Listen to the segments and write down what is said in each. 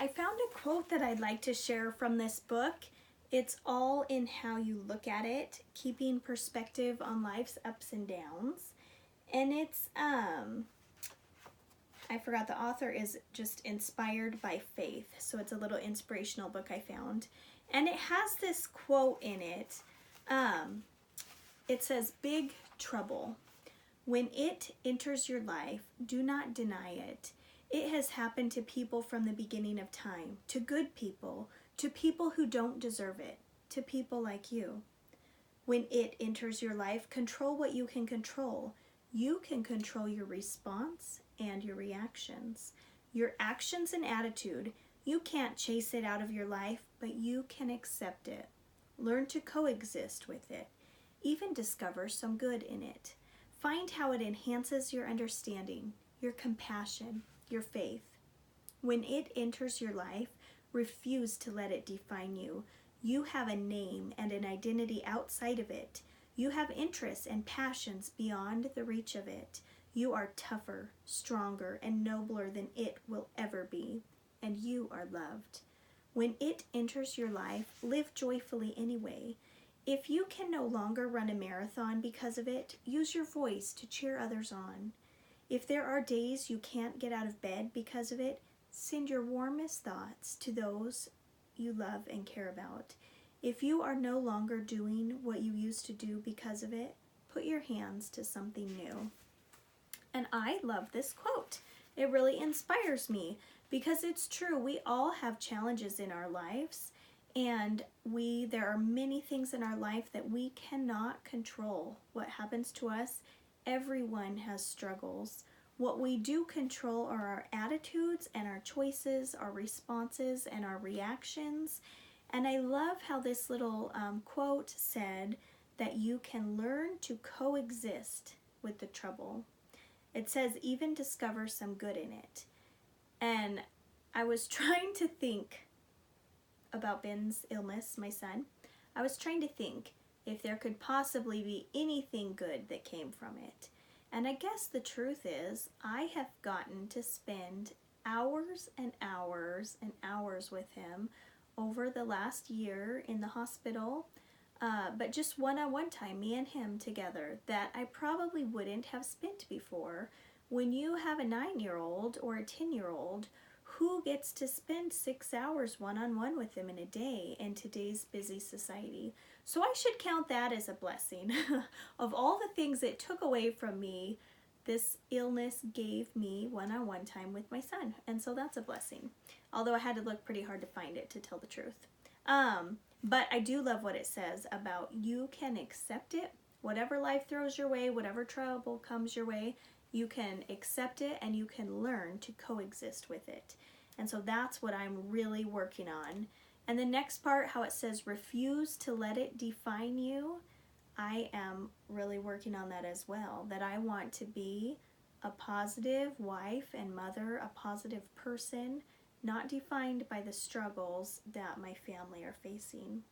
I found a quote that I'd like to share from this book. It's all in how you look at it, keeping perspective on life's ups and downs. And it's, I forgot the author is just Inspired by Faith. So it's a little inspirational book I found. And it has this quote in it. It says, "Big trouble. When it enters your life, do not deny it. It has happened to people from the beginning of time, to good people, to people who don't deserve it, to people like you. When it enters your life, control what you can control. You can control your response and your reactions. Your actions and attitude, you can't chase it out of your life, but you can accept it. Learn to coexist with it. Even discover some good in it. Find how it enhances your understanding, your compassion, your faith. When it enters your life, refuse to let it define you. You have a name and an identity outside of it. You have interests and passions beyond the reach of it. You are tougher, stronger, and nobler than it will ever be, and you are loved. When it enters your life, live joyfully anyway. If you can no longer run a marathon because of it, use your voice to cheer others on. If there are days you can't get out of bed because of it, send your warmest thoughts to those you love and care about. If you are no longer doing what you used to do because of it, put your hands to something new." And I love this quote. It really inspires me because it's true. We all have challenges in our lives, and there are many things in our life that we cannot control. What happens to us, everyone has struggles. What we do control are our attitudes and our choices, our responses and our reactions. And I love how this little quote said that you can learn to coexist with the trouble. It says, even discover some good in it. And I was trying to think about Ben's illness, my son. I was trying to think if there could possibly be anything good that came from it. And I guess the truth is, I have gotten to spend hours and hours and hours with him over the last year in the hospital, but just one-on-one time, me and him together, that I probably wouldn't have spent before. When you have a 9-year-old or a 10-year-old, who gets to spend 6 hours one-on-one with them in a day in today's busy society? So I should count that as a blessing. Of all the things it took away from me, this illness gave me one-on-one time with my son. And so that's a blessing. Although I had to look pretty hard to find it, to tell the truth. But I do love what it says about you can accept it. Whatever life throws your way, whatever trouble comes your way, you can accept it and you can learn to coexist with it. And so that's what I'm really working on. And the next part, how it says, refuse to let it define you, I am really working on that as well. That I want to be a positive wife and mother, a positive person, not defined by the struggles that my family are facing.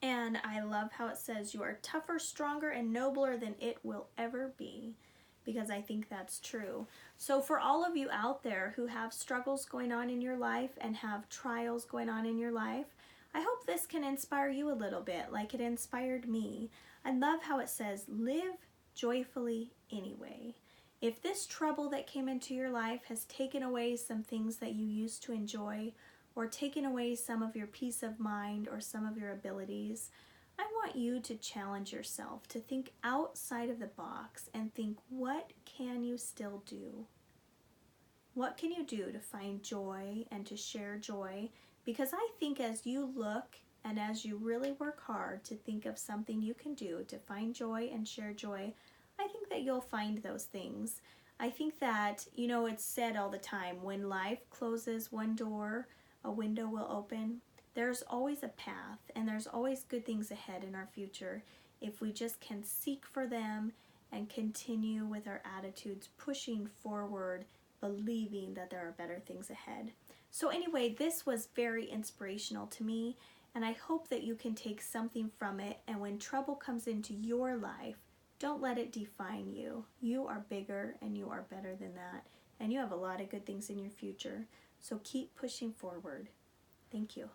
And I love how it says, you are tougher, stronger, and nobler than it will ever be. Because I think that's true. So for all of you out there who have struggles going on in your life and have trials going on in your life, I hope this can inspire you a little bit like it inspired me. I love how it says, live joyfully anyway. If this trouble that came into your life has taken away some things that you used to enjoy, or taken away some of your peace of mind or some of your abilities, I want you to challenge yourself to think outside of the box and think, what can you still do? What can you do to find joy and to share joy? Because I think as you look and as you really work hard to think of something you can do to find joy and share joy, I think that you'll find those things. I think that, it's said all the time, when life closes one door, a window will open. There's always a path, and there's always good things ahead in our future if we just can seek for them and continue with our attitudes, pushing forward, believing that there are better things ahead. So anyway, this was very inspirational to me, and I hope that you can take something from it, and when trouble comes into your life, don't let it define you. You are bigger and you are better than that, and you have a lot of good things in your future. So keep pushing forward. Thank you.